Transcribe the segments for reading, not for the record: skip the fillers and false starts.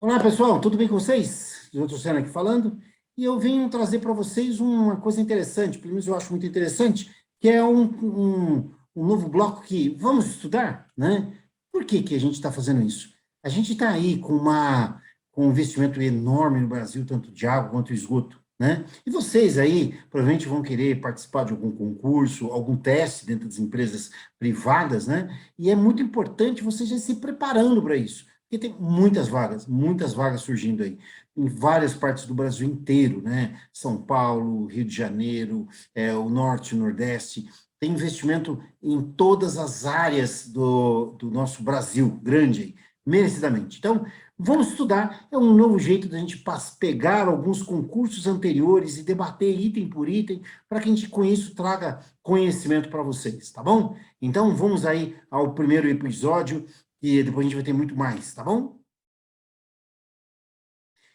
Olá, pessoal, tudo bem com vocês? Eu estou sendo aqui falando e eu venho trazer para vocês uma coisa interessante, pelo menos eu acho muito interessante, que é um novo bloco que vamos estudar, né? Por que que a gente está fazendo isso? A gente está aí com um investimento enorme no Brasil, tanto de água quanto de esgoto, né? E vocês aí provavelmente vão querer participar de algum concurso, algum teste dentro das empresas privadas, né? E é muito importante vocês já se preparando para isso. Porque tem muitas vagas surgindo aí, em várias partes do Brasil inteiro, né? São Paulo, Rio de Janeiro, o Norte, o Nordeste, tem investimento em todas as áreas do nosso Brasil, grande aí, merecidamente. Então, vamos estudar, é um novo jeito da gente pegar alguns concursos anteriores e debater item por item, para que a gente, com isso, traga conhecimento para vocês, tá bom? Então, vamos aí ao primeiro episódio, e depois a gente vai ter muito mais, tá bom?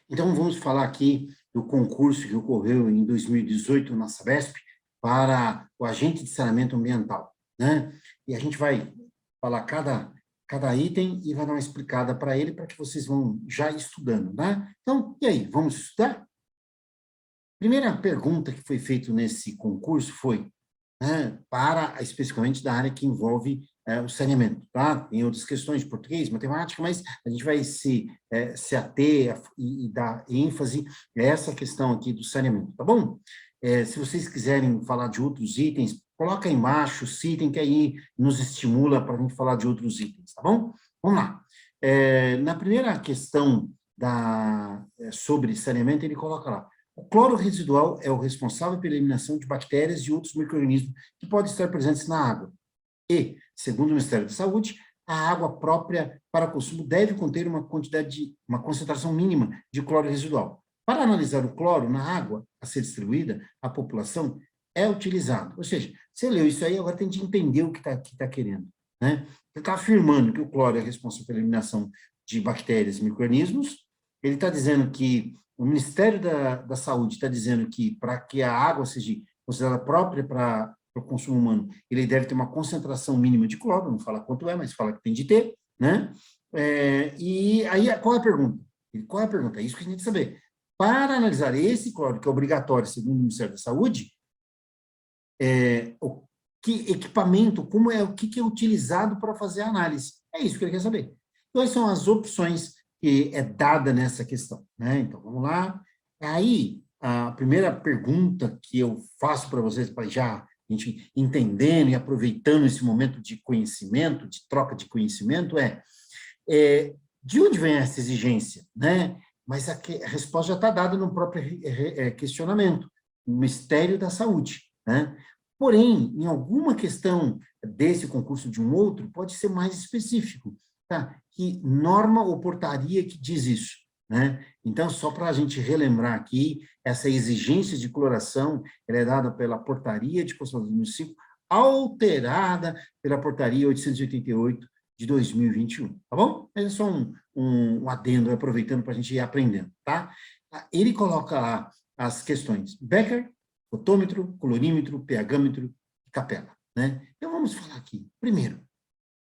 Então, vamos falar aqui do concurso que ocorreu em 2018 na Sabesp para o agente de saneamento ambiental, né? E a gente vai falar cada item e vai dar uma explicada para ele, para que vocês vão já estudando, né? Então, e aí, vamos estudar? Primeira pergunta que foi feita nesse concurso foi, né, para especificamente da área que envolve o saneamento, tá? Tem outras questões de português, matemática, mas a gente vai se ater e dar ênfase a essa questão aqui do saneamento, tá bom? Se vocês quiserem falar de outros itens, coloca aí embaixo, citem, que aí nos estimula para a gente falar de outros itens, tá bom? Vamos lá. Na primeira questão sobre saneamento, ele coloca lá, o cloro residual é o responsável pela eliminação de bactérias e outros micro-organismos que podem estar presentes na água. E, segundo o Ministério da Saúde, a água própria para consumo deve conter uma concentração mínima de cloro residual. Para analisar o cloro na água a ser distribuída à população, é utilizado. Ou seja, você leu isso aí, agora tem de entender o que tá querendo, né? Ele está afirmando que o cloro é responsável pela eliminação de bactérias e micro-organismos, ele está dizendo que o Ministério da Saúde está dizendo que para que a água seja considerada própria para o consumo humano, ele deve ter uma concentração mínima de cloro, não fala quanto é, mas fala que tem de ter, né? E aí, qual é a pergunta? Qual é a pergunta? É isso que a gente tem que saber. Para analisar esse cloro, que é obrigatório, segundo o Ministério da Saúde, o que equipamento, o que é utilizado para fazer a análise? É isso que ele quer saber. Quais são as opções que é dada nessa questão, né? Então, vamos lá. Aí, a primeira pergunta que eu faço para vocês, para já a gente entendendo e aproveitando esse momento de conhecimento, de troca de conhecimento, de onde vem essa exigência, né? Mas a resposta já está dada no próprio questionamento, o Ministério da Saúde, né? Porém, em alguma questão desse concurso de um outro, pode ser mais específico, tá? Que norma ou portaria que diz isso, né? Então, só para a gente relembrar aqui, essa exigência de cloração, ela é dada pela portaria de conservação do município, alterada pela portaria 888 de 2021, tá bom? Mas é só um adendo, aproveitando para a gente ir aprendendo, tá? Ele coloca lá as questões Becker, fotômetro, colorímetro, pHmetro e capela, né? Então, vamos falar aqui. Primeiro,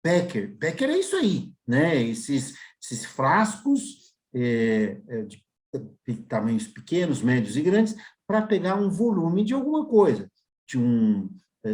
Becker é isso aí, né? Esses frascos de tamanhos pequenos, médios e grandes, para pegar um volume de alguma coisa,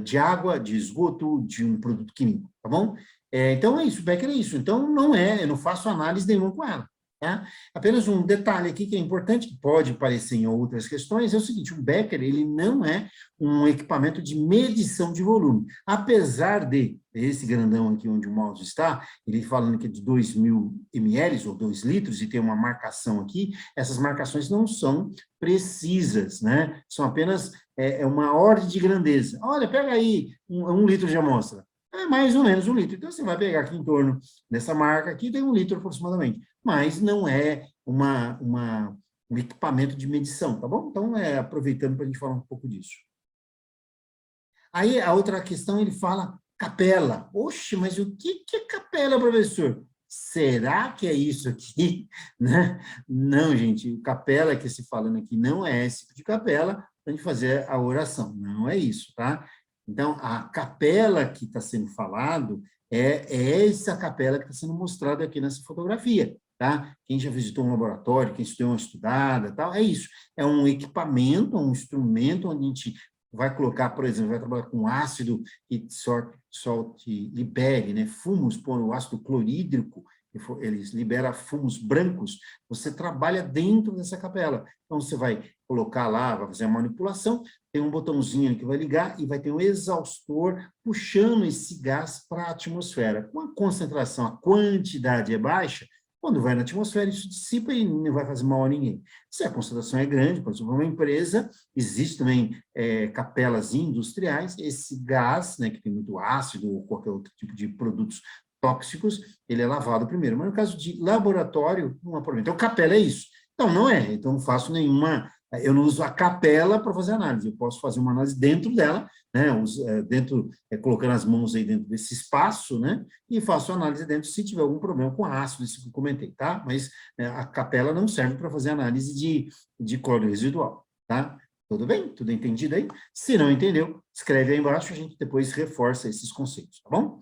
de água, de esgoto, de um produto químico, tá bom? Então, é isso, Becker é isso. Então, eu não faço análise nenhuma com ela. Tá? Apenas um detalhe aqui que é importante, que pode aparecer em outras questões, é o seguinte, o Becker, ele não é um equipamento de medição de volume, apesar de, esse grandão aqui onde o mouse está, ele falando que é de 2.000 ml, ou 2 litros, e tem uma marcação aqui, essas marcações não são precisas, né? São apenas uma ordem de grandeza. Olha, pega aí um litro de amostra. É mais ou menos 1 litro. Então, você vai pegar aqui em torno dessa marca aqui, tem 1 litro aproximadamente. Mas não é um equipamento de medição, tá bom? Então, aproveitando para a gente falar um pouco disso. Aí, a outra questão, ele fala capela. Oxe, mas o que é capela, professor? Será que é isso aqui? Né? Não, gente, o capela que se falando aqui não é esse tipo de capela para a gente fazer a oração. Não é isso, tá? Então, a capela que está sendo falado é essa capela que está sendo mostrada aqui nessa fotografia, tá? Quem já visitou um laboratório, quem deu uma estudada, tal, é isso. É um equipamento, um instrumento onde a gente vai colocar, por exemplo, vai trabalhar com ácido que solte, libere, né, fumos, por o ácido clorídrico, eles libera fumos brancos, você trabalha dentro dessa capela. Então, você vai colocar lá, vai fazer a manipulação, tem um botãozinho que vai ligar e vai ter um exaustor puxando esse gás para a atmosfera. Com a concentração, a quantidade é baixa, quando vai na atmosfera, isso dissipa e não vai fazer mal a ninguém. Se a concentração é grande, por exemplo, uma empresa, existe também capelas industriais, esse gás, né, que tem muito ácido ou qualquer outro tipo de produtos tóxicos, ele é lavado primeiro. Mas no caso de laboratório, não há problema. Então, capela é isso. Então, não é. Então, não faço nenhuma... Eu não uso a capela para fazer análise. Eu posso fazer uma análise dentro dela, né? Colocando as mãos aí dentro desse espaço, né? E faço análise dentro se tiver algum problema com ácido, isso que eu comentei, tá? Mas a capela não serve para fazer análise de cloro residual, tá? Tudo bem? Tudo entendido aí? Se não entendeu, escreve aí embaixo, a gente depois reforça esses conceitos, tá bom?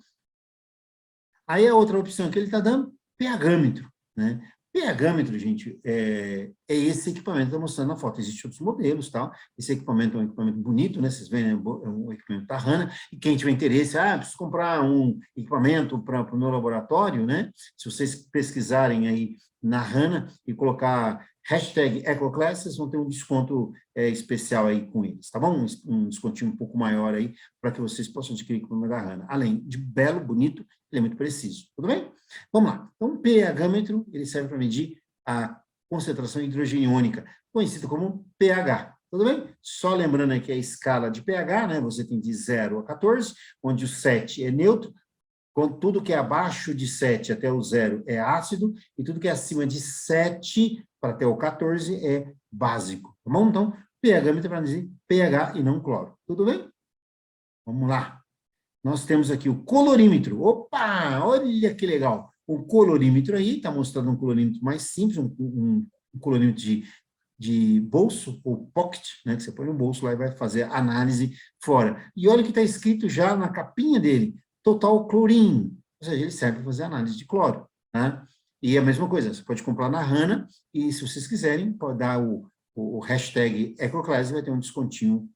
Aí a outra opção que ele está dando, pHmetro, né? pHmetro, gente, é esse equipamento que está mostrando na foto. Existem outros modelos, tal. Esse equipamento é um equipamento bonito, né? Vocês veem, né? É um equipamento da Hanna. E quem tiver interesse, preciso comprar um equipamento para o meu laboratório, né? Se vocês pesquisarem aí na Hanna e colocar hashtag EcoClasses, vão ter um desconto especial aí com eles, tá bom? Um descontinho um pouco maior aí, para que vocês possam adquirir o equipamento da Hanna. Além de belo, bonito, ele é muito preciso, tudo bem? Vamos lá. Então, o pHmetro, ele serve para medir a concentração hidrogeniônica, conhecido como pH, tudo bem? Só lembrando aqui a escala de pH, né? Você tem de 0 a 14, onde o 7 é neutro, tudo que é abaixo de 7 até o 0 é ácido, e tudo que é acima de 7 para até o 14 é básico, tá bom? Então, pHmetro é para dizer pH e não cloro, tudo bem? Vamos lá. Nós temos aqui o colorímetro. Opa, olha que legal. O colorímetro aí, está mostrando um colorímetro mais simples, um colorímetro de bolso, ou pocket, né, que você põe no bolso lá e vai fazer a análise fora. E olha o que está escrito já na capinha dele, total chlorine, ou seja, ele serve para fazer análise de cloro, né? E a mesma coisa, você pode comprar na Hanna, e se vocês quiserem, pode dar o hashtag EcoClass, vai ter um descontinho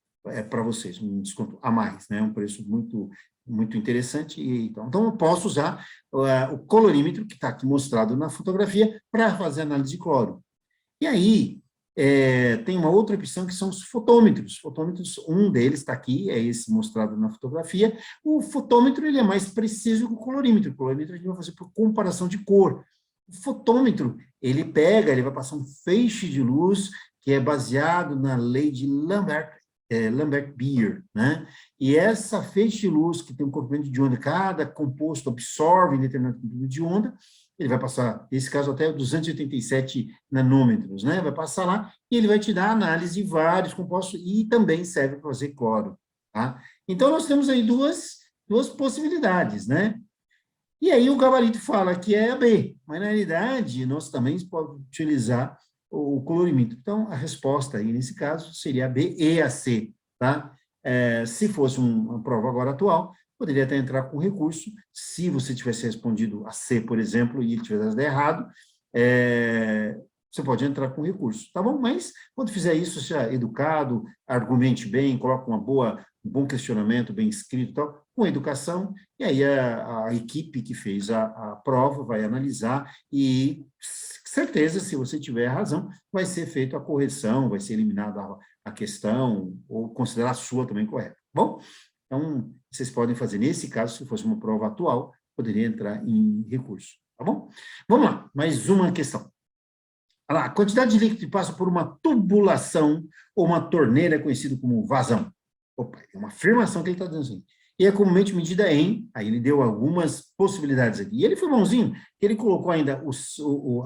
para vocês, um desconto a mais, né? Um preço muito interessante. Então, eu posso usar o colorímetro, que está aqui mostrado na fotografia, para fazer análise de cloro. E aí, tem uma outra opção que são os fotômetros. Fotômetros, um deles está aqui, é esse mostrado na fotografia. O fotômetro, ele é mais preciso que o colorímetro. O colorímetro a gente vai fazer por comparação de cor. O fotômetro, ele vai passar um feixe de luz que é baseado na lei de Lambert-Beer, né? E essa feixe de luz que tem um comprimento de onda, cada composto absorve em determinado comprimento de onda, ele vai passar, nesse caso, até 287 nanômetros, né? Vai passar lá e ele vai te dar análise de vários compostos e também serve para fazer cloro, tá? Então, nós temos aí duas possibilidades, né? E aí o gabarito fala que é a B, mas na realidade nós também podemos utilizar o colorímetro. Então, a resposta aí, nesse caso, seria a B e a C, tá? Se fosse uma prova agora atual, poderia até entrar com recurso, se você tivesse respondido a C, por exemplo, e ele tivesse dado errado, você pode entrar com recurso, tá bom? Mas, quando fizer isso, seja educado, argumente bem, coloque um bom questionamento, bem escrito, tal, com educação, e aí a equipe que fez a prova vai analisar e, certeza, se você tiver razão, vai ser feita a correção, vai ser eliminada a questão, ou considerar a sua também correta, bom? Então, vocês podem fazer, nesse caso, se fosse uma prova atual, poderia entrar em recurso, tá bom? Vamos lá, mais uma questão. Olha lá, a quantidade de líquido que passa por uma tubulação ou uma torneira é conhecido como vazão. Opa, é uma afirmação que ele está dizendo assim. E é comumente medida em, aí ele deu algumas possibilidades aqui. E ele foi bonzinho, que ele colocou ainda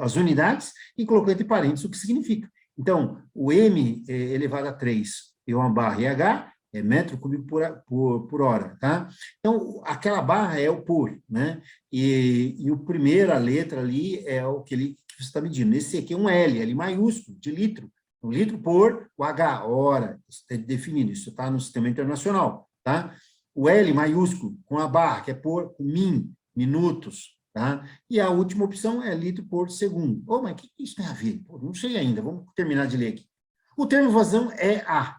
as unidades e colocou entre parênteses o que significa. Então, o M elevado a 3 e uma barra EH é metro cúbico por hora, tá? Então, aquela barra é o por, né? E a primeira letra ali é o que você está medindo. Esse aqui é um L maiúsculo, de litro. Um litro por o H, hora. Isso está definido, isso está no sistema internacional, tá? O L maiúsculo, com a barra, que é por min, minutos, tá? E a última opção é litro por segundo. Oh, mas o que isso tem a ver? Pô, não sei ainda, vamos terminar de ler aqui. O termo vazão é a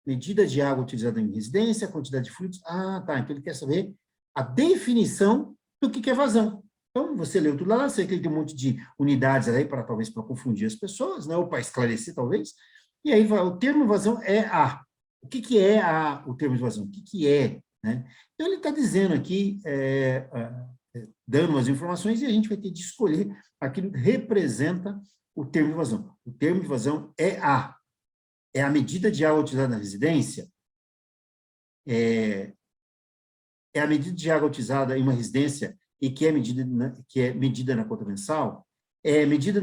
medida de água utilizada em residência, a quantidade de fluidos. Ah, tá, então ele quer saber a definição do que é vazão. Então, você leu tudo lá, sei que ele tem um monte de unidades aí, para talvez para confundir as pessoas, né? Ou para esclarecer, talvez. E aí, o termo vazão é a. O que é o termo de vazão? O que é? Né? Então, ele está dizendo aqui, dando umas informações, e a gente vai ter de escolher aquilo que representa o termo de vazão. O termo de vazão é a medida de água utilizada na residência, é a medida de água utilizada em uma residência e que é medida na conta mensal, é a medida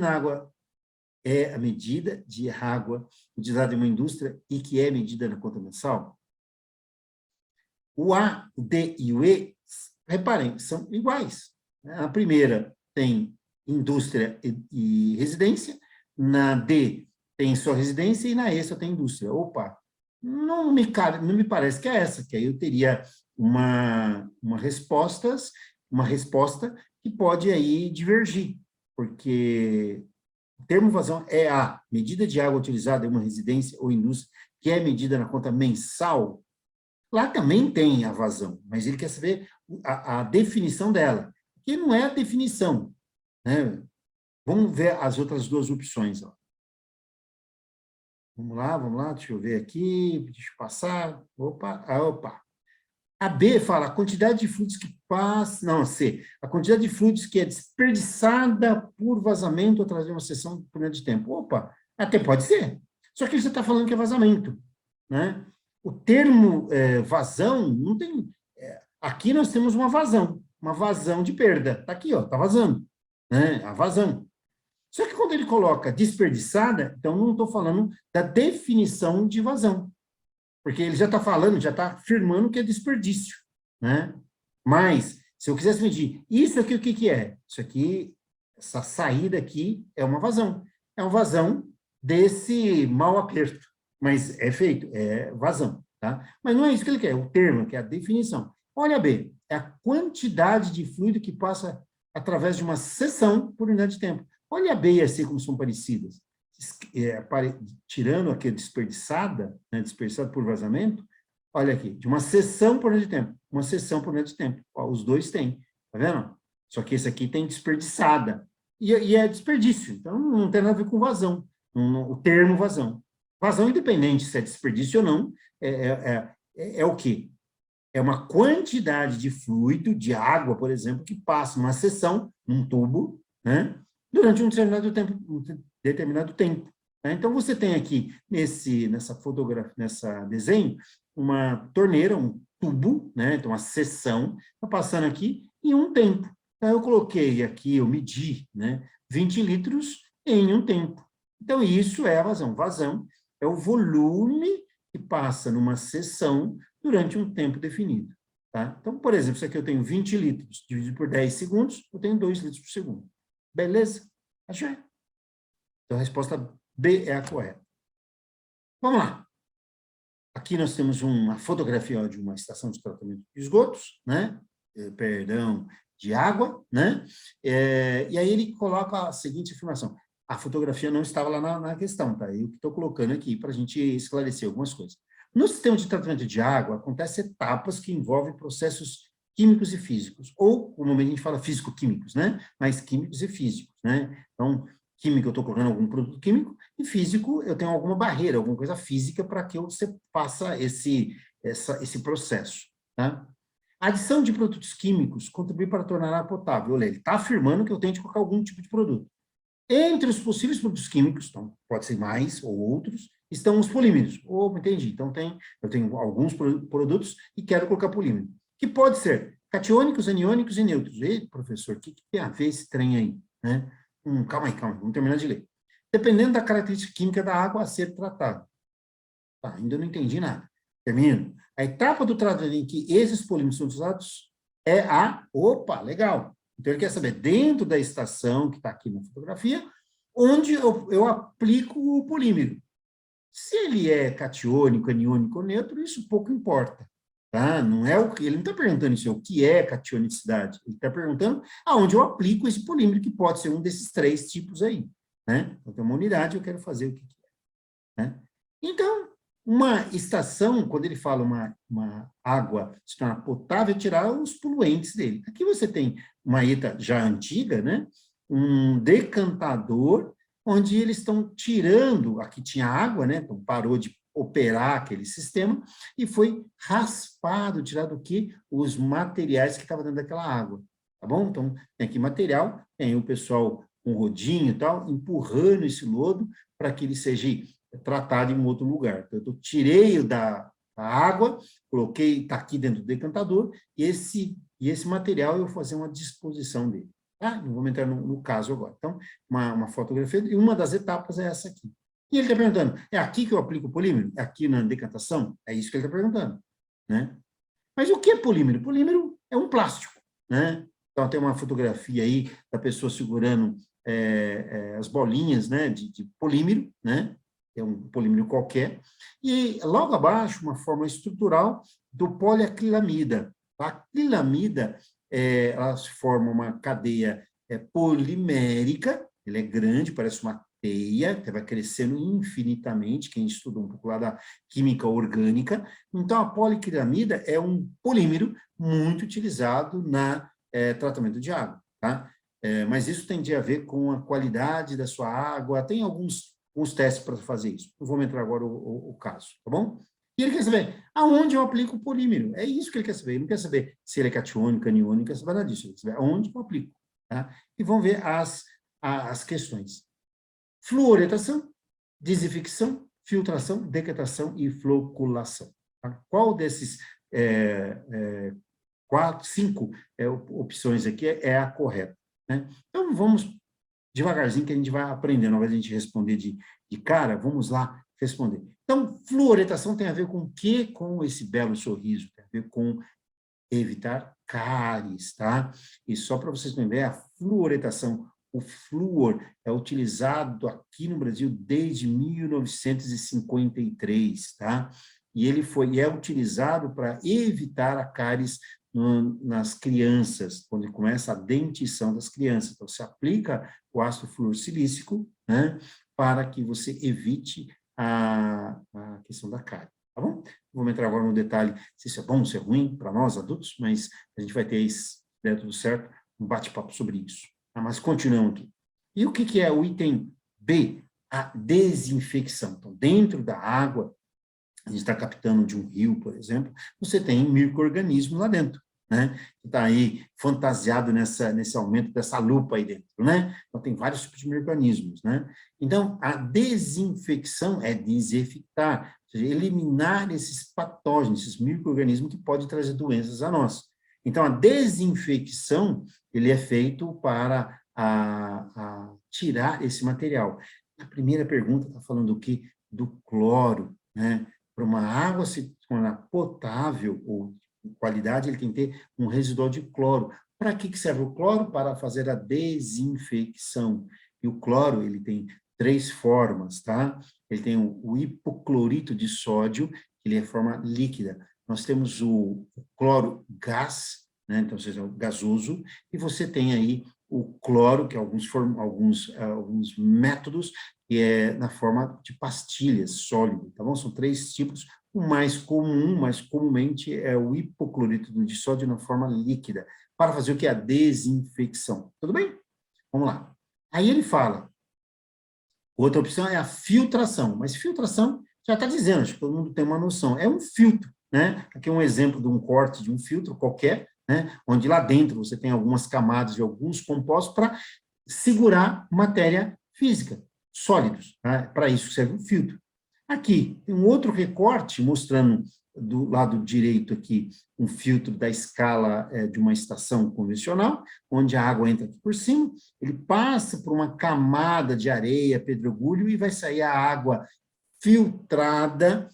de água utilizada em uma indústria e que é medida na conta mensal. O A, o D e o E, reparem, são iguais. A primeira tem indústria e residência, na D tem só residência e na E só tem indústria. Opa, não me parece que é essa, que aí eu teria uma resposta que pode aí divergir, porque o termo vazão é a medida de água utilizada em uma residência ou indústria que é medida na conta mensal. Lá também tem a vazão, mas ele quer saber a definição dela, que não é a definição, né? Vamos ver as outras duas opções. Ó. Vamos lá, deixa eu ver aqui, deixa eu passar. Opa. A B fala a quantidade de fluidos que passa... Não, a C. A quantidade de fluidos que é desperdiçada por vazamento através de uma sessão por meio de tempo. Opa, até pode ser. Só que você está falando que é vazamento, né? O termo vazão não tem... aqui nós temos uma vazão de perda. Está aqui, ó, está vazando, né? A vazão. Só que quando ele coloca desperdiçada, então não estou falando da definição de vazão. Porque ele já está falando, já está afirmando que é desperdício, né? Mas, se eu quisesse medir, isso aqui o que é? Isso aqui, essa saída aqui é uma vazão. É uma vazão desse mau aperto. Mas é feito, é vazão, tá? Mas não é isso que ele quer, é o termo, que é a definição. Olha bem, é a quantidade de fluido que passa através de uma seção por unidade de tempo. Olha a B e a C como são parecidas. Tirando aqui a desperdiçada, né, desperdiçada por vazamento, olha aqui, de uma seção por unidade de tempo, uma seção por unidade de tempo. Ó, os dois têm, tá vendo? Só que esse aqui tem desperdiçada. E é desperdício, então não tem nada a ver com vazão, o termo vazão. Vazão, independente se é desperdício ou não, é o quê? É uma quantidade de fluido, de água, por exemplo, que passa numa seção, num tubo, né, durante um determinado tempo. Né? Então, você tem aqui, nessa fotografia, nessa desenho, uma torneira, um tubo, né? Então, uma seção, está passando aqui em um tempo. Então, eu coloquei aqui, eu medi, né, 20 litros em um tempo. Então, isso é a vazão. Vazão é o volume que passa numa seção durante um tempo definido. Tá? Então, por exemplo, isso aqui eu tenho 20 litros, dividido por 10 segundos, eu tenho 2 litros por segundo. Beleza? Achei. Então, a resposta B é a correta. Vamos lá. Aqui nós temos uma fotografia de uma estação de tratamento de esgotos, né? Perdão, de água, né? E aí ele coloca a seguinte informação. A fotografia não estava lá na questão, tá? Eu que estou colocando aqui para a gente esclarecer algumas coisas. No sistema de tratamento de água, acontecem etapas que envolvem processos químicos e físicos, ou, normalmente a gente fala físico-químicos, né? Mas químicos e físicos, né? Então, químico, eu estou colocando algum produto químico, e físico, eu tenho alguma barreira, alguma coisa física para que você faça esse processo, tá? A adição de produtos químicos contribui para tornar a água potável. Olha, ele está afirmando que eu tenho que colocar algum tipo de produto. Entre os possíveis produtos químicos, então, pode ser mais ou outros, estão os polímeros. Entendi. Então, eu tenho alguns produtos e quero colocar polímero. Que pode ser catiônicos, aniônicos e neutros. E, professor, o que tem a ver esse trem aí? Né? Calma aí, vamos terminar de ler. Dependendo da característica química da água a ser tratada. Tá, ainda não entendi nada. Termino. A etapa do tratamento em que esses polímeros são usados é Opa, legal. Então, ele quer saber, dentro da estação que está aqui na fotografia, onde eu aplico o polímero. Se ele é catiônico, aniônico ou neutro, isso pouco importa. tá? Não é o que ele não está perguntando isso, o que é cationicidade. Ele está perguntando aonde eu aplico esse polímero, que pode ser um desses três tipos aí, né? Então, tem uma unidade, eu quero fazer o que é, né? Então, uma estação, quando ele fala uma água se torna potável, é tirar os poluentes dele. Aqui você tem uma ETA já antiga, né? Um decantador, onde eles estão tirando, aqui tinha água, né? Então parou de operar aquele sistema e foi raspado, tirado o quê? Os materiais que estavam dentro daquela água, tá bom? Então, tem aqui material, tem o pessoal com rodinho e tal, empurrando esse lodo para que ele seja tratado em um outro lugar. Então, eu tirei da água, coloquei, está aqui dentro do decantador, e esse material eu vou fazer uma disposição dele. Tá? Eu vou entrar no caso agora. Então, uma fotografia, e uma das etapas é essa aqui. E ele está perguntando, é aqui que eu aplico o polímero? É aqui na decantação? É isso que ele está perguntando, né? Mas o que é polímero? Polímero é um plástico, né? Então, tem uma fotografia aí da pessoa segurando as bolinhas, né, de polímero, né? É um polímero qualquer. E logo abaixo, uma forma estrutural do poliacrilamida. A acrilamida, ela se forma uma cadeia polimérica, ele é grande, parece uma teia, que vai crescendo infinitamente, quem estuda um pouco lá da química orgânica. Então, a poliacrilamida é um polímero muito utilizado na tratamento de água, tá? Mas isso tem a ver com a qualidade da sua água, tem alguns testes para fazer isso. Não vou entrar agora o caso, tá bom? E ele quer saber aonde eu aplico o polímero. É isso que ele quer saber. Ele não quer saber se ele é catiônico, aniônico, não quer saber nada disso. Ele quer saber aonde eu aplico. Tá? E vamos ver as questões. Fluoretação, desinfecção, filtração, decretação e floculação. Tá? Qual desses cinco opções aqui é a correta? Né? Então, vamos devagarzinho que a gente vai aprendendo. Ao invés de a gente responder de cara, vamos lá responder. Então, fluoretação tem a ver com o quê? Com esse belo sorriso, tem a ver com evitar cáries, tá? E só para vocês terem ideia, a fluoretação, o flúor é utilizado aqui no Brasil desde 1953, tá? E ele é utilizado para evitar a cáries nas crianças, quando começa a dentição das crianças. Então, se aplica o ácido fluorsilícico, né, para que você evite a questão da cárie, tá bom? Vamos entrar agora no detalhe se isso é bom, se é ruim para nós, adultos, mas a gente vai ter, se der tudo certo, um bate-papo sobre isso. Tá? Mas continuamos aqui. E o que é o item B? A desinfecção. Então, dentro da água, a gente está captando de um rio, por exemplo, você tem micro-organismos lá dentro, né? Que está aí fantasiado nesse aumento dessa lupa aí dentro, né? Então, tem vários tipos de micro-organismos, né? Então, a desinfecção é desinfectar, ou seja, eliminar esses patógenos, esses micro-organismos que podem trazer doenças a nós. Então, a desinfecção, ele é feito para tirar esse material. A primeira pergunta está falando do quê? Do cloro, né? Para uma água se tornar potável ou de qualidade, ele tem que ter um residual de cloro. Para que serve o cloro? Para fazer a desinfecção. E o cloro, ele tem três formas, tá? Ele tem o hipoclorito de sódio, que ele é forma líquida. Nós temos o cloro gás, né? Então, ou seja, o gasoso, e você tem aí o cloro, que é alguns métodos, que é na forma de pastilhas, sólido, tá bom? São três tipos. O mais comum, mais comumente, é o hipoclorito de sódio na forma líquida, para fazer o que? A desinfecção. Tudo bem? Vamos lá. Aí ele fala, outra opção é a filtração, mas filtração já está dizendo, acho que todo mundo tem uma noção, é um filtro, né? Aqui é um exemplo de um corte de um filtro qualquer, né? Onde lá dentro você tem algumas camadas de alguns compostos para segurar matéria física, sólidos, né? Para isso serve o filtro. Aqui, tem um outro recorte mostrando do lado direito aqui um filtro da escala de uma estação convencional, onde a água entra aqui por cima, ele passa por uma camada de areia, pedregulho, e vai sair a água filtrada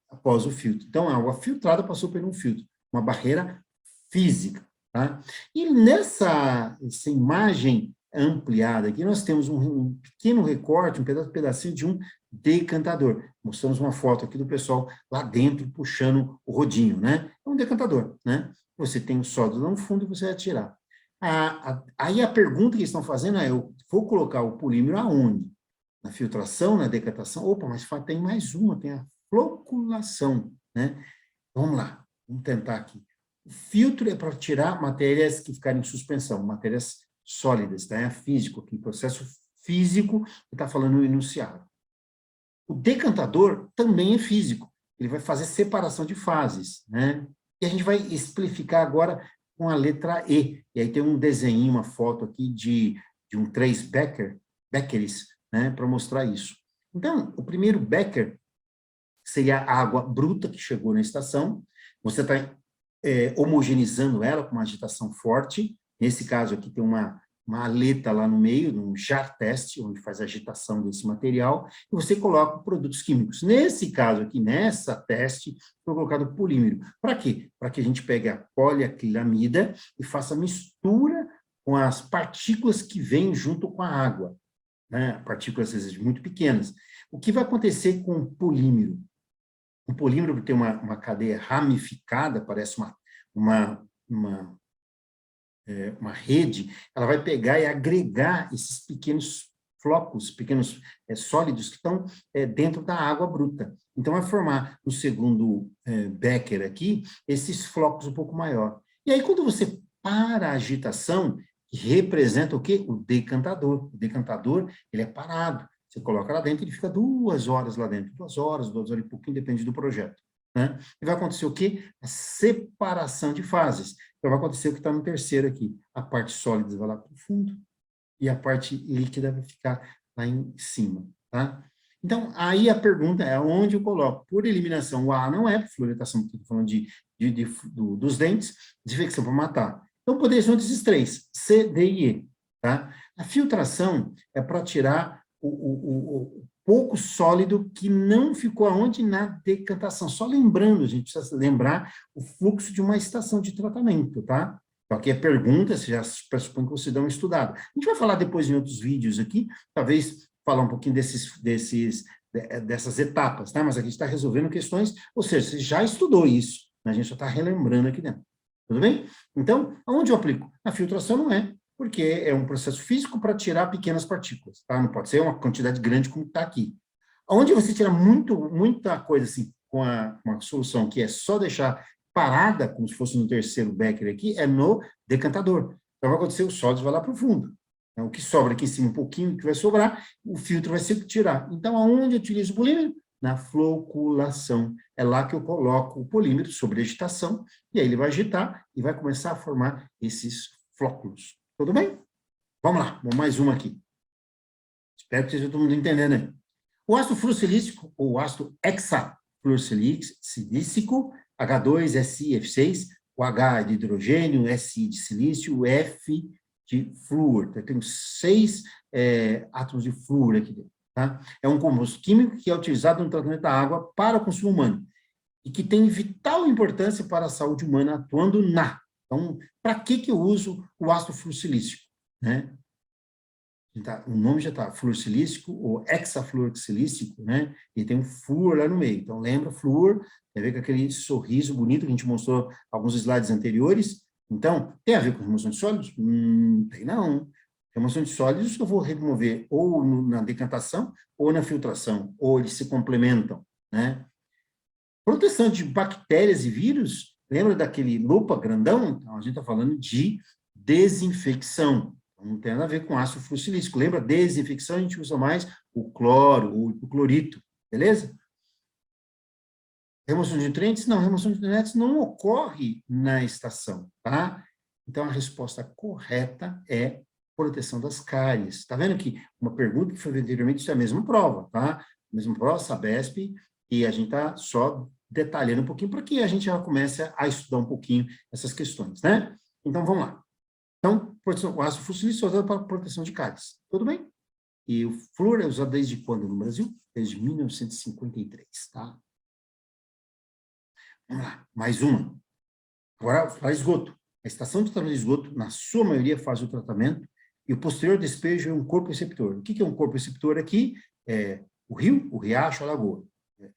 após o filtro. Então, a água filtrada passou por um filtro, uma barreira física. Tá? E nessa imagem ampliada. Aqui nós temos um pequeno recorte, um pedacinho de um decantador. Mostramos uma foto aqui do pessoal lá dentro puxando o rodinho, né? É um decantador, né? Você tem o sólido lá no fundo e você vai tirar. Aí a pergunta que eles estão fazendo é, eu vou colocar o polímero aonde? Na filtração, na decantação? Opa, mas tem mais uma, tem a floculação, né? Vamos lá, vamos tentar aqui. O filtro é para tirar matérias que ficarem em suspensão, matérias sólidas, tá? É físico aqui, processo físico que está falando no enunciado. O decantador também é físico, ele vai fazer separação de fases, né? E a gente vai explicar agora com a letra E. E aí tem um desenho, uma foto aqui de um 3 Becquerels, né, para mostrar isso. Então, o primeiro Becker seria a água bruta que chegou na estação, você está homogeneizando ela com uma agitação forte, nesse caso aqui tem uma aleta lá no meio, um jar test, onde faz a agitação desse material, e você coloca produtos químicos. Nesse caso aqui, nessa teste, foi colocado polímero. Para quê? Para que a gente pegue a poliacrilamida e faça mistura com as partículas que vêm junto com a água, né? Partículas, às vezes, muito pequenas. O que vai acontecer com o polímero? O polímero tem uma cadeia ramificada, parece uma rede, ela vai pegar e agregar esses pequenos flocos, pequenos sólidos que estão dentro da água bruta. Então, vai formar, no segundo Becker aqui, esses flocos um pouco maior. E aí, quando você para a agitação, que representa o quê? O decantador. O decantador, ele é parado. Você coloca lá dentro, ele fica 2 horas lá dentro. 2 horas e pouquinho, depende do projeto. Né? E vai acontecer o quê? A separação de fases. Então, vai acontecer o que está no terceiro aqui. A parte sólida vai lá para o fundo e a parte líquida vai ficar lá em cima. Tá? Então, aí a pergunta é onde eu coloco? Por eliminação, o A não é, por fluoretação, porque estou falando dos dentes, desinfecção para matar. Então, poderia ser um desses 3, C, D e E. Tá? A filtração é para tirar o pouco sólido que não ficou aonde? Na decantação. Só lembrando, a gente precisa lembrar o fluxo de uma estação de tratamento, tá? Então, aqui é pergunta, você já pressupõe que você dá uma estudada. A gente vai falar depois em outros vídeos aqui, talvez falar um pouquinho dessas etapas, tá? Mas aqui está resolvendo questões, ou seja, você já estudou isso, né? A gente só está relembrando aqui dentro. Tudo bem? Então, aonde eu aplico? Na filtração não é, porque é um processo físico para tirar pequenas partículas, tá? Não pode ser uma quantidade grande como está aqui. Onde você tira muita coisa assim, com uma solução que é só deixar parada, como se fosse no terceiro Becker aqui, é no decantador. Então, vai acontecer, o sólido vai lá para o fundo. Então, o que sobra aqui em cima, um pouquinho que vai sobrar, o filtro vai se tirar. Então, aonde eu utilizo o polímero? Na floculação. É lá que eu coloco o polímero sobre agitação, e aí ele vai agitar e vai começar a formar esses flóculos. Tudo bem? Vamos lá, vamos mais uma aqui. Espero que esteja todo mundo entendendo aí. O ácido fluorsilícico, ou ácido hexafluorsilícico, H2SiF6, o H é de hidrogênio, o Si de silício, o F de flúor. Então, tem 6 átomos de flúor aqui dentro. Tá? É um composto químico que é utilizado no tratamento da água para o consumo humano e que tem vital importância para a saúde humana, atuando na. Então, para que eu uso o ácido fluorsilícico? Né? O nome já está, fluorsilícico ou hexafluorsilícico, né? E tem um flúor lá no meio. Então, lembra, flúor, tem a ver com aquele sorriso bonito que a gente mostrou alguns slides anteriores. Então, tem a ver com remoção de sólidos? Tem não. Remoção de sólidos eu vou remover ou na decantação ou na filtração, ou eles se complementam, né? Proteção de bactérias e vírus, lembra daquele lupa grandão? Então, a gente está falando de desinfecção. Não tem nada a ver com ácido fluorsilícico. Lembra? Desinfecção, a gente usa mais o cloro, o clorito, beleza? Remoção de nutrientes? Não, remoção de nutrientes não ocorre na estação, tá? Então, a resposta correta é proteção das cáries. Tá vendo que uma pergunta que foi anteriormente, isso é a mesma prova, tá? A mesma prova, Sabesp, e a gente está só detalhando um pouquinho, para que a gente já comece a estudar um pouquinho essas questões, né? Então, vamos lá. Então, o ácido fluorsilícico é usado para proteção de cáries. Tudo bem? E o flúor é usado desde quando no Brasil? Desde 1953, tá? Vamos lá, mais uma. Agora, para esgoto. A estação de tratamento de esgoto, na sua maioria, faz o tratamento e o posterior despejo é um corpo receptor. O que é um corpo receptor aqui? É o rio, o riacho, a lagoa.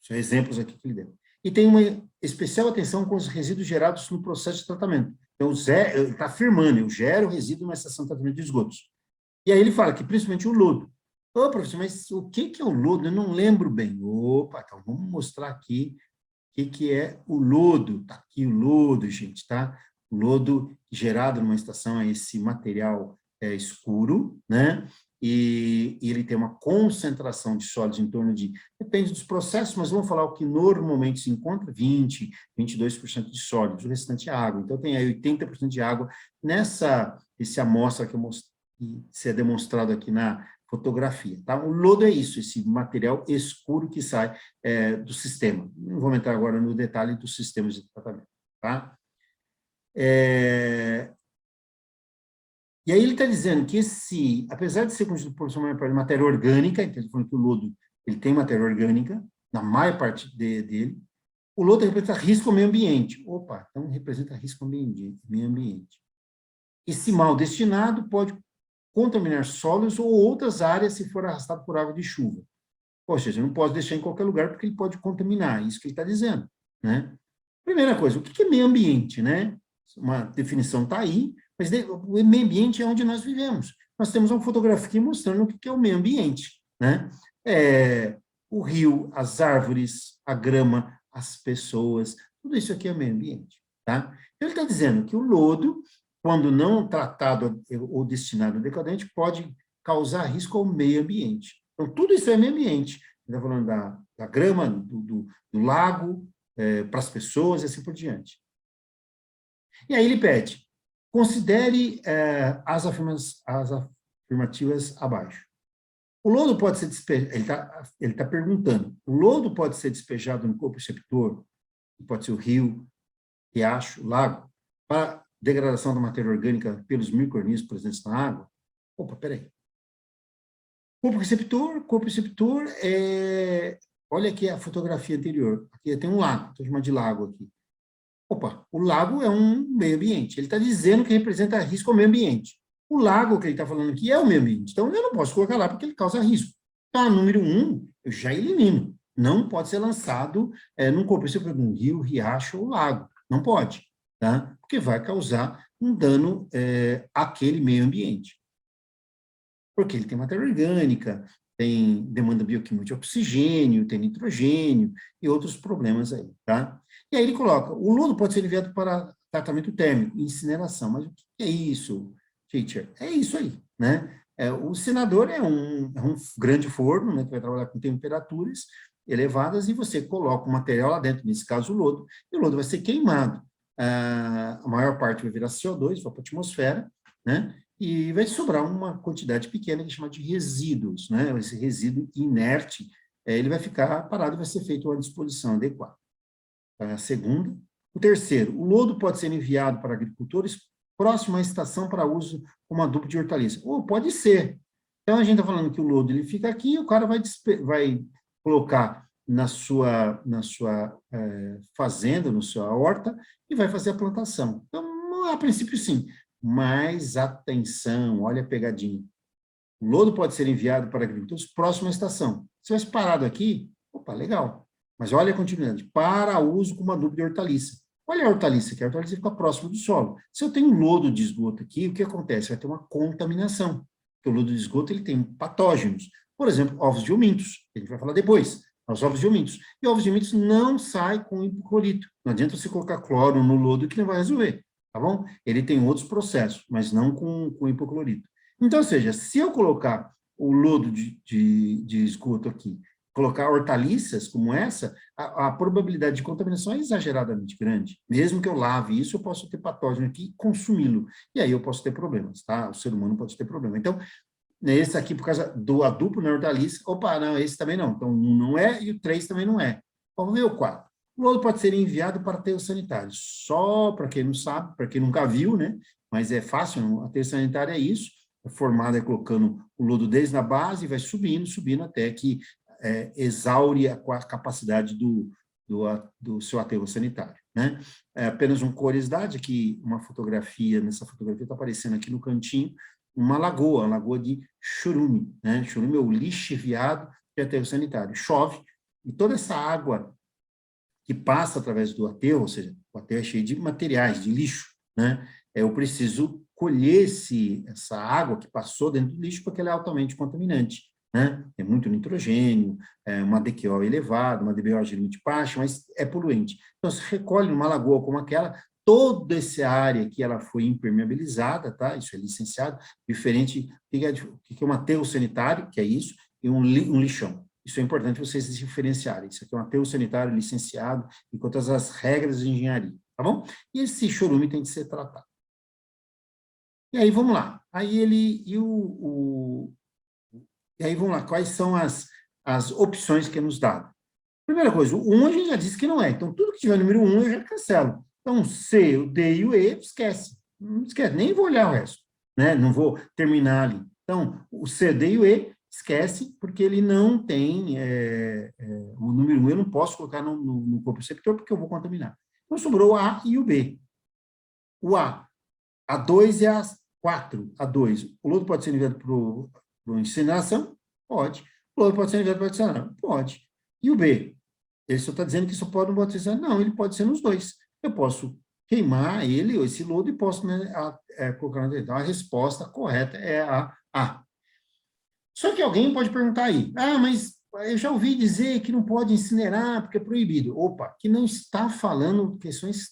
São exemplos aqui que ele deu. E tem uma especial atenção com os resíduos gerados no processo de tratamento. Então, ele está afirmando, eu gero resíduo na estação de tratamento de esgotos. E aí ele fala que principalmente o lodo. Ô, professor, mas o que é o lodo? Eu não lembro bem. Opa, então vamos mostrar aqui o que é o lodo. Está aqui o lodo, gente, tá? O lodo gerado numa estação é esse material escuro, né? E ele tem uma concentração de sólidos em torno de, depende dos processos, mas vamos falar o que normalmente se encontra, 20, 22% de sólidos, o restante é água. Então, tem aí 80% de água essa amostra que é demonstrado aqui na fotografia. Tá? O lodo é isso, esse material escuro que sai do sistema. Não vou entrar agora no detalhe dos sistemas de tratamento. Tá? E aí ele está dizendo que apesar de ser constituído por uma matéria orgânica, então ele está falando que o lodo ele tem matéria orgânica, na maior parte dele, o lodo representa risco ao meio ambiente. Opa, então representa risco ao meio ambiente. Esse mal destinado pode contaminar solos ou outras áreas se for arrastado por água de chuva. Ou seja, não pode deixar em qualquer lugar porque ele pode contaminar, isso que ele está dizendo. Né? Primeira coisa, o que é meio ambiente? Né? Uma definição está aí, mas o meio ambiente é onde nós vivemos. Nós temos uma fotografia mostrando o que é o meio ambiente. Né? O rio, as árvores, a grama, as pessoas, tudo isso aqui é meio ambiente. Tá? Ele está dizendo que o lodo, quando não tratado ou destinado ao decadente, pode causar risco ao meio ambiente. Então, tudo isso é meio ambiente. Ele está falando da grama, do lago, para as pessoas e assim por diante. E aí ele pede, considere as afirmativas abaixo. O lodo pode ser despejado, ele tá perguntando, o lodo pode ser despejado no corpo receptor, pode ser o rio, riacho, lago, para degradação da matéria orgânica pelos micro-organismos presentes na água? Opa, peraí. Corpo receptor olha aqui a fotografia anterior. Aqui tem um lago, estou chamando de lago aqui. Opa, o lago é um meio ambiente. Ele está dizendo que representa risco ao meio ambiente. O lago que ele está falando aqui é o meio ambiente. Então, eu não posso colocar lá porque ele causa risco. Então, número 1, eu já elimino. Não pode ser lançado num corpo receptor, num rio, riacho ou lago. Não pode, tá? Porque vai causar um dano àquele meio ambiente. Porque ele tem matéria orgânica, tem demanda bioquímica de oxigênio, tem nitrogênio e outros problemas aí, tá? E aí ele coloca, o lodo pode ser enviado para tratamento térmico, incineração. Mas o que é isso, teacher? É isso aí, né? O incinerador é um grande forno, né, que vai trabalhar com temperaturas elevadas e você coloca o material lá dentro, nesse caso o lodo, e o lodo vai ser queimado. A maior parte vai virar CO2, vai para a atmosfera, né? E vai sobrar uma quantidade pequena que chama de resíduos, né? Esse resíduo inerte, ele vai ficar parado e vai ser feito uma disposição adequada. A segunda. O terceiro, o lodo pode ser enviado para agricultores próximo à estação para uso como adubo de hortaliça. Ou pode ser. Então, a gente está falando que o lodo ele fica aqui e o cara vai colocar na sua fazenda, na sua horta, e vai fazer a plantação. Então, a princípio, sim. Mas atenção, olha a pegadinha. O lodo pode ser enviado para agricultores próximo à estação. Se tivesse parado aqui, opa, legal. Mas olha a continuidade, para uso como adubo de hortaliça. Olha a hortaliça, que a hortaliça fica próximo do solo. Se eu tenho um lodo de esgoto aqui, o que acontece? Vai ter uma contaminação. Porque o lodo de esgoto ele tem patógenos. Por exemplo, ovos de homintos, que a gente vai falar depois. Os ovos de homintos. E ovos de homintos não saem com hipoclorito. Não adianta você colocar cloro no lodo que não vai resolver. Tá bom? Ele tem outros processos, mas não com hipoclorito. Então, ou seja, se eu colocar o lodo de esgoto aqui, colocar hortaliças como essa, a probabilidade de contaminação é exageradamente grande. Mesmo que eu lave isso, eu posso ter patógeno aqui e consumi-lo. E aí eu posso ter problemas, tá? O ser humano pode ter problema. Então, esse aqui, por causa do adubo na hortaliça, opa, não, esse também não. Então, um não é e o 3 também não é. Vamos ver o 4. O lodo pode ser enviado para aterros sanitários. Só para quem não sabe, para quem nunca viu, né? Mas é fácil, aterro sanitário é isso. É formado colocando o lodo desde a base e vai subindo, subindo até que exaure a capacidade do seu aterro sanitário, né? Apenas uma curiosidade, aqui uma fotografia, nessa fotografia está aparecendo aqui no cantinho, uma lagoa, a lagoa de chorume, né? Chorume é o lixiviado de aterro sanitário. Chove, e toda essa água que passa através do aterro, ou seja, o aterro é cheio de materiais, de lixo, né? Eu preciso colher essa água que passou dentro do lixo, porque ela é altamente contaminante, né? Tem muito nitrogênio, uma DQO elevada, uma DBO de limite baixa, mas é poluente. Então, se recolhe numa lagoa como aquela, toda essa área que ela foi impermeabilizada, tá? Isso é licenciado, diferente, o que é um aterro sanitário, que é isso, e um lixão. Isso é importante vocês diferenciarem. Isso aqui é um aterro sanitário licenciado e com todas as regras de engenharia, tá bom? E esse chorume tem que ser tratado. E aí, vamos lá. Aí e aí, vamos lá. Quais são as opções que é nos dado? Primeira coisa, o 1 a gente já disse que não é. Então, tudo que tiver número 1 eu já cancelo. Então, o C, o D e o E, esquece. Não esquece, nem vou olhar o resto. Né? Não vou terminar ali. Então, o C, D e o E, esquece, porque ele não tem o número 1, eu não posso colocar no corpo receptor, porque eu vou contaminar. Então, sobrou o A e o B. O A 2 e a 4, a 2. O lodo pode ser enviado para incineração? Pode. O lodo pode ser enviado para adicionar? Pode. E o B? Ele só está dizendo que isso pode não pode ser. Não, ele pode ser nos dois. Eu posso queimar ele, ou esse lodo, e posso colocar na dentro. Então, a resposta correta é a. Só que alguém pode perguntar aí, mas eu já ouvi dizer que não pode incinerar porque é proibido. Opa, que não está falando questões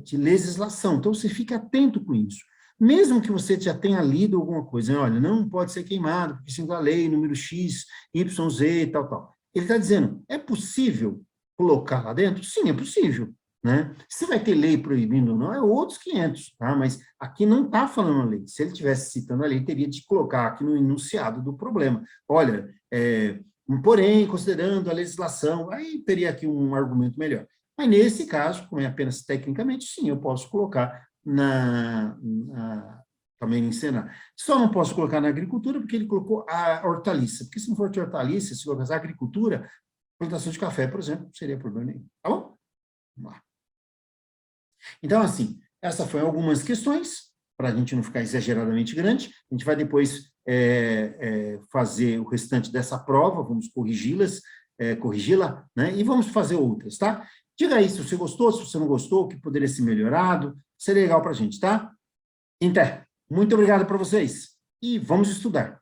de legislação. Então, você fica atento com isso. Mesmo que você já tenha lido alguma coisa, olha, não pode ser queimado, porque segundo a lei, número X, YZ e tal. Ele está dizendo, é possível colocar lá dentro? Sim, é possível. Né? Se vai ter lei proibindo ou não, é outros 500, tá? Mas aqui não está falando a lei. Se ele estivesse citando a lei, teria de colocar aqui no enunciado do problema. Olha, porém, considerando a legislação, aí teria aqui um argumento melhor. Mas nesse caso, como é apenas tecnicamente, sim, eu posso colocar também ensinar. Só não posso colocar na agricultura, porque ele colocou a hortaliça. Porque se não for de hortaliça, se colocar a agricultura, plantação de café, por exemplo, seria problema nenhum. Tá bom? Vamos lá. Então, assim, essas foram algumas questões, para a gente não ficar exageradamente grande. A gente vai depois fazer o restante dessa prova, vamos corrigi-la, né? E vamos fazer outras, tá? Diga aí se você gostou, se você não gostou, o que poderia ser melhorado. Seria legal para a gente, tá? Então, muito obrigado para vocês. E vamos estudar.